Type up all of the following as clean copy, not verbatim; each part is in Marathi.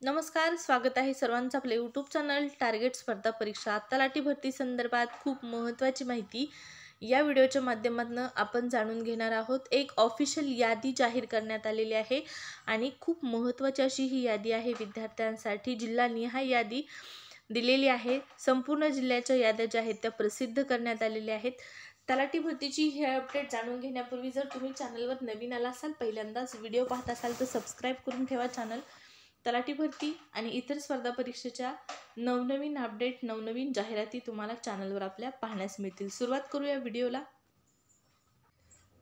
नमस्कार, स्वागत आहे सर्वांचं आपल्या यूट्यूब चॅनल टार्गेट स्पर्धा परीक्षा तलाठी भरती संदर्भात खूप महत्त्वाची माहिती या व्हिडिओच्या माध्यमातून आपण जाणून घेणार आहोत। एक ऑफिशियल यादी जाहीर करण्यात आलेली आहे आणि खूप महत्त्वाची अशी ही यादी आहे। विद्यार्थ्यांसाठी जिल्हानिहाय यादी दिलेली आहे। संपूर्ण जिल्ह्याच्या याद्या ज्या आहेत त्या प्रसिद्ध करण्यात आलेल्या आहेत। तलाठी भरतीची ही अपडेट जाणून घेण्यापूर्वी जर तुम्ही चॅनलवर नवीन आला असाल, पहिल्यांदाच व्हिडिओ पाहत असाल तर सबस्क्राईब करून ठेवा चॅनल। तलाठी भरती आणि इतर स्पर्धा परीक्षेच्या नवनवीन अपडेट, नवनवीन जाहिराती तुम्हाला चॅनलवर आपल्या पाहण्यास मिळतील। सुरुवात करूया व्हिडिओला।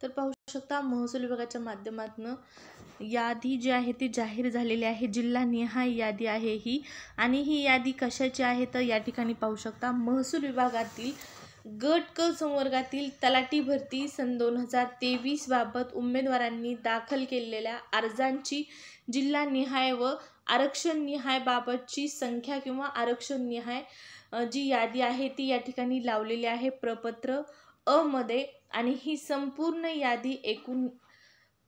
तर पाहू शकता महसूल विभागाच्या माध्यमातून यादी जी आहे ती जाहीर झालेली आहे। जिल्हानिहाय यादी आहे ही, आणि ही यादी कशाची आहे तर या ठिकाणी पाहू शकता महसूल विभागातील गट क संवर्गातील तलाठी भरती सन 2023 बाबत उमेदवारांनी दाखल केलेल्या अर्जांची जिल्हानिहाय व आरक्षणनिहाय बाबतची संख्या किंवा आरक्षणनिहाय जी यादी आहे ती या ठिकाणी लावलेली आहे प्रपत्र अ मध्ये। आणि ही संपूर्ण यादी एकूण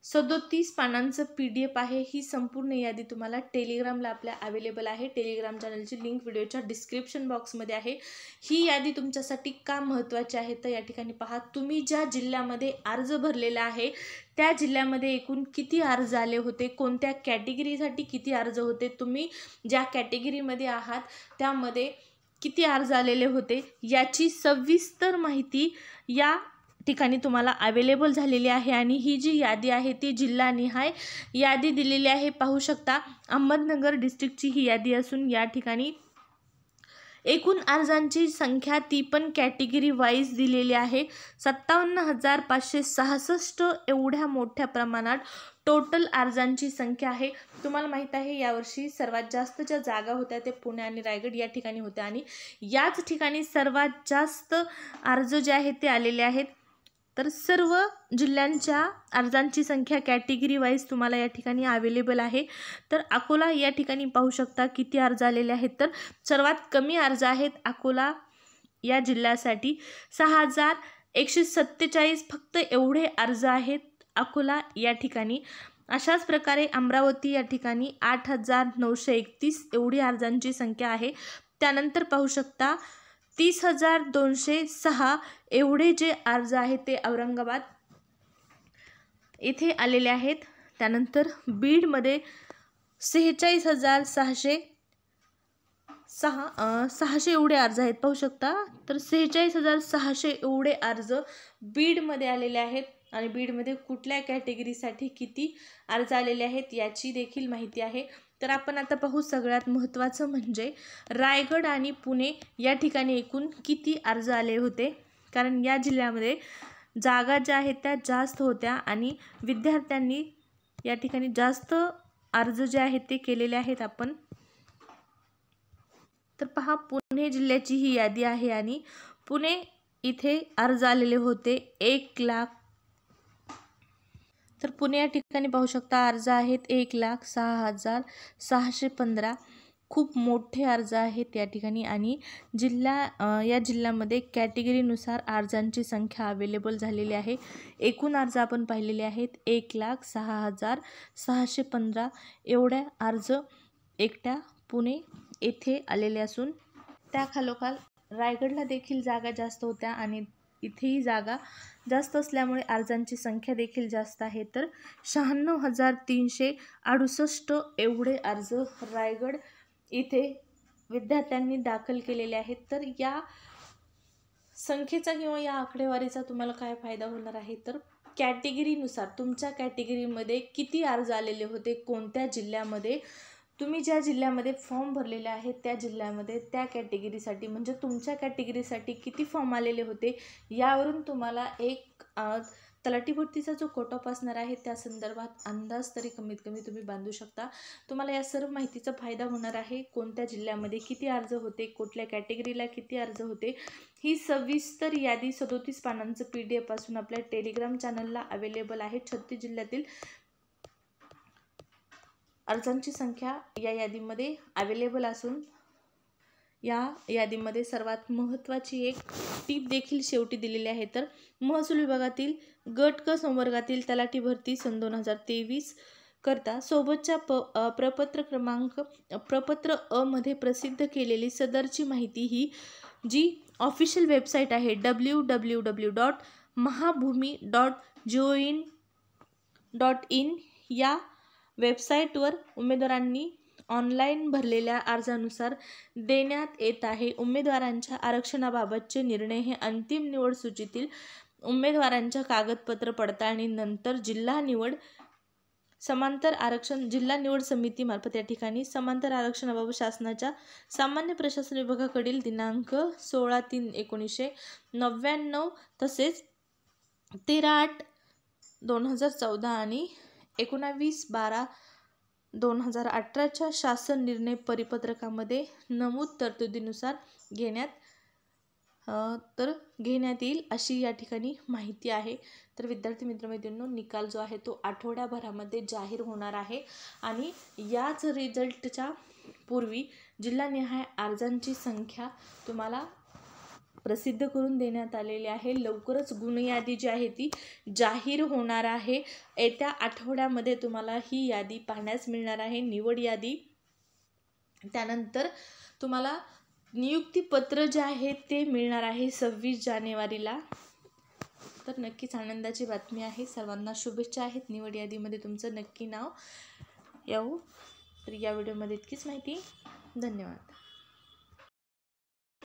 37 पानांचं PDF आहे। ही संपूर्ण यादी तुम्हाला टेलिग्रामला आपल्या अवेलेबल आहे। टेलिग्राम चॅनलची लिंक व्हिडिओच्या डिस्क्रिप्शन बॉक्समध्ये आहे। ही यादी तुमच्यासाठी का महत्त्वाची आहे तर या ठिकाणी पहा, तुम्ही ज्या जिल्ह्यामध्ये अर्ज भरलेला आहे त्या जिल्ह्यामध्ये एकूण किती अर्ज आले होते, कोणत्या कॅटेगरीसाठी किती अर्ज होते, तुम्ही ज्या कॅटेगरीमध्ये आहात त्यामध्ये किती अर्ज आलेले होते याची सविस्तर माहिती या ठिकाणी तुम्हाला अवेलेबल झालेली आहे। आणि ही जी यादी आहे ती जिल्हानिहाय यादी दिलेली आहे। पाहू शकता अहमदनगर डिस्ट्रिक्टची ही यादी असून या ठिकाणी एकूण अर्जांची संख्या ती पण कॅटेगरी वाईज दिलेली आहे। 57,566 एवढ्या मोठ्या प्रमाणात टोटल अर्जांची संख्या आहे। तुम्हाला माहित आहे यावर्षी सर्वात जास्त ज्या जागा होत्या ते पुणे आणि रायगड या ठिकाणी होत्या, आणि याच ठिकाणी सर्वात जास्त अर्ज जे आहेत ते आलेले आहेत। तर सर्व जिल्ह्यांच्या अर्जांची संख्या कॅटेगरी वाईज तुम्हाला या ठिकाणी अवेलेबल आहे। तर अकोला या ठिकाणी पाहू शकता किती अर्ज आलेले आहेत, तर सर्वात कमी अर्ज आहेत अकोला या जिल्ह्यासाठी 6,147 फक्त एवढे अर्ज आहेत अकोला या ठिकाणी। अशाच प्रकारे अमरावती या ठिकाणी 8,931 एवढी अर्जांची संख्या आहे। त्यानंतर पाहू शकता 30,206 एवढे जे अर्ज आहेत ते औरंगाबाद येथे आलेले आहेत। त्यानंतर बीडमध्ये 46,606 एवढे अर्ज आहेत पाहू शकता। तर 46,600 एवढे अर्ज बीडमध्ये आलेले आहेत, आणि बीडमध्ये कुठल्या कॅटेगरीसाठी किती अर्ज आलेले आहेत याची देखील माहिती आहे। तर आपण आता पाहू सगळ्यात महत्त्वाचं म्हणजे रायगड आणि पुणे या ठिकाणी एकूण किती अर्ज आले होते, कारण या जिल्ह्यामध्ये जागा ज्या आहेत त्या जास्त होत्या आणि विद्यार्थ्यांनी या ठिकाणी जास्त अर्ज जे आहेत ते केलेले आहेत आपण। तर पहा पुणे जिल्ह्याची ही यादी आहे, आणि पुणे इथे अर्ज आलेले होते 1 लाख। तर पुणे या ठिकाणी पाहू शकता अर्ज आहेत 1,06,615 खूप मोठे अर्ज आहेत या ठिकाणी। आणि या जिल्ह्यामध्ये कॅटेगरीनुसार अर्जांची संख्या अवेलेबल झालेली आहे। एकूण अर्ज आपण पाहिलेले आहेत 1,06,615 एवढ्या अर्ज एकट्या पुणे येथे आलेले असून त्याखालोखाल रायगडला देखील जागा जास्त होत्या, आणि इथेही जागा जास्त असल्यामुळे अर्जांची संख्या देखील जास्त आहे। तर 96,368 एवढे अर्ज रायगड इथे विद्यार्थ्यांनी दाखल केलेले आहेत। तर या संख्येचा किंवा या आकडेवारीचा तुम्हाला काय फायदा होणार आहे तर कॅटेगरीनुसार तुमच्या कॅटेगरीमध्ये किती अर्ज आलेले होते, कोणत्या जिल्ह्यामध्ये, तुम्ही ज्या जिल्ह्यामध्ये फॉर्म भरलेले आहेत त्या जिल्ह्यामध्ये त्या कॅटेगरीसाठी म्हणजे तुमच्या कॅटेगरीसाठी किती फॉर्म आलेले होते यावरून तुम्हाला एक तलाठी भरतीचा जो कोट ऑफ असणार आहे त्या संदर्भात अंदाज तरी कमीत कमी तुम्ही बांधू शकता। तुम्हाला या सर्व माहितीचा फायदा होणार आहे। कोणत्या जिल्ह्यामध्ये किती अर्ज होते, कुठल्या कॅटेगरीला किती अर्ज होते, ही सविस्तर यादी 37 पानांचं PDF असून आपल्या टेलिग्राम चॅनलला अवेलेबल आहे। 36 जिल्ह्यातील अर्जांची संख्या या यादीमध्ये अवेलेबल असून या यादीमध्ये सर्वात महत्त्वाची एक टीप देखील शेवटी दिलेली आहे। तर महसूल विभागातील गट क संवर्गातील तलाठी भरती सन 2023 करता सोबतच्या प्रपत्र अ मध्ये प्रसिद्ध केलेली सदरची माहिती ही जी ऑफिशियल वेबसाईट आहे www.mahabhumi.gov.in या वेबसाईटवर उमेदवारांनी ऑनलाईन भरलेल्या अर्जानुसार देण्यात येत आहे. उमेदवारांच्या आरक्षणाबाबतचे निर्णय हे अंतिम निवड सूचीतील उमेदवारांच्या कागदपत्र पडताळणीनंतर जिल्हा निवड समितीमार्फत या ठिकाणी समांतर आरक्षणाबाबत शासनाच्या सामान्य प्रशासन विभागाकडील दिनांक 16/3/1999 तसेच 13/8/2014 आणि 19/12/2018 शासन निर्णय परिपत्रकामध्ये नमूद तरतुदीनुसार घेण्यात येईल अशी या ठिकाणी माहिती आहे. तर विद्यार्थी मित्रमैत्रिणींनो, निकाल जो आहे तो आठवड्याभरामध्ये जाहीर होणार आहे आणि याच रिझल्टच्या पूर्वी जिल्हानिहाय अर्जांची संख्या तुम्हाला प्रसिद्ध करून देण्यात आलेली आहे. लवकरच गुणयादी जी आहे ती जाहीर होणार आहे. येत्या आठवड्यामध्ये तुम्हाला ही यादी पाहण्यास मिळणार आहे, निवड यादी. त्यानंतर तुम्हाला नियुक्तीपत्र जे आहे ते मिळणार आहे 26 जानेवारीला. तर नक्कीच आनंदाची बातमी आहे. सर्वांना शुभेच्छा आहेत. निवड यादीमध्ये तुमचं नक्की नाव येऊ. तर या व्हिडिओमध्ये इतकीच माहिती. धन्यवाद.